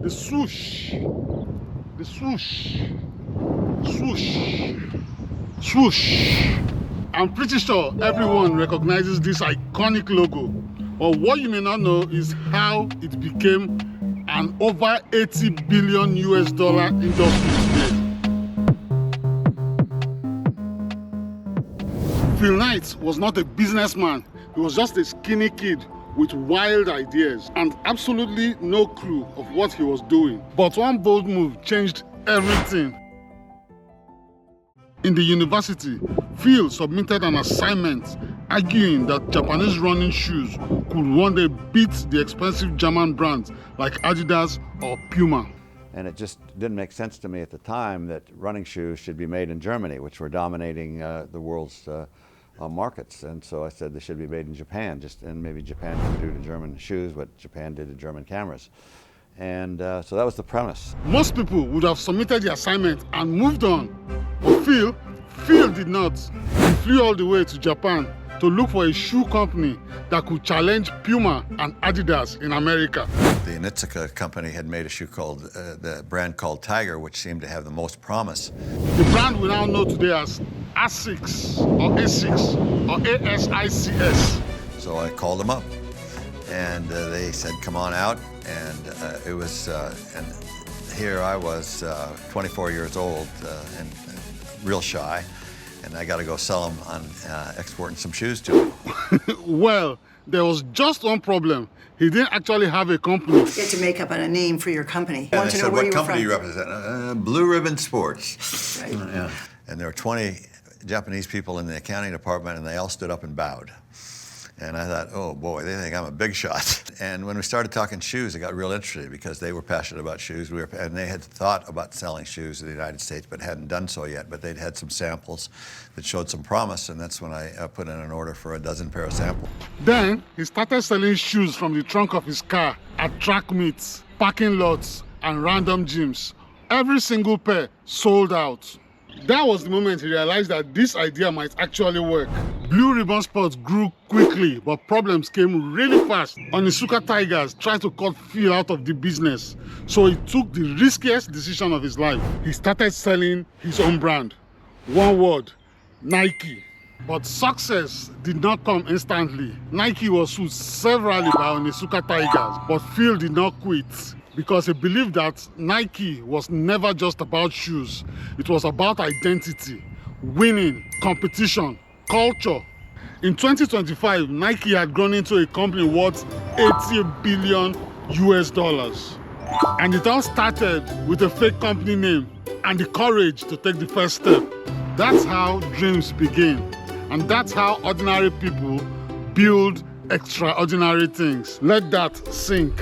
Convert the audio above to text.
The swoosh. The swoosh. Swoosh. Swoosh. I'm pretty sure everyone recognizes this iconic logo. But what you may not know is how it became an over 80 billion US dollar industry today. Phil Knight was not a businessman. He was just a skinny kid with wild ideas and absolutely no clue of what he was doing. But one bold move changed everything. In the university, Phil submitted an assignment arguing that Japanese running shoes could one day beat the expensive German brands like Adidas or Puma. And it just didn't make sense to me at the time that running shoes should be made in Germany, which were dominating the world's markets. And so I said they should be made in Japan, and maybe Japan could do to German shoes what Japan did to German cameras. And so that was the premise. Most people would have submitted the assignment and moved on. But Phil did not. He flew all the way to Japan to look for a shoe company that could challenge Puma and Adidas in America. The Onitsuka company had made a shoe called, the brand called Tiger, which seemed to have the most promise. The brand we now know today as ASICS or ASICS or ASICS. So I called them up and they said, come on out. And it was, and here I was 24 years old and real shy. And I got to go sell them on exporting some shoes to him. Well, there was just one problem. He didn't actually have a company. You had to make up a name for your company. And they said, what company do you represent? Blue Ribbon Sports. Right. Yeah. And there were 20 Japanese people in the accounting department, and they all stood up and bowed. And I thought, oh boy, they think I'm a big shot. And when we started talking shoes, it got real interesting because they were passionate about shoes. And they had thought about selling shoes in the United States, but hadn't done so yet. But they'd had some samples that showed some promise, and that's when I put in an order for a dozen pair of samples. Then he started selling shoes from the trunk of his car at track meets, parking lots, and random gyms. Every single pair sold out. That was the moment he realized that this idea might actually work. Blue Ribbon Sports grew quickly, but problems came really fast. Onitsuka Tigers tried to cut Phil out of the business, so he took the riskiest decision of his life. He started selling his own brand. One word, Nike. But success did not come instantly. Nike was sued severally by Onitsuka Tigers, but Phil did not quit, because he believed that Nike was never just about shoes. It was about identity, winning, competition, culture. In 2025, Nike had grown into a company worth 80 billion US dollars. And it all started with a fake company name and the courage to take the first step. That's how dreams begin. And that's how ordinary people build extraordinary things. Let that sink.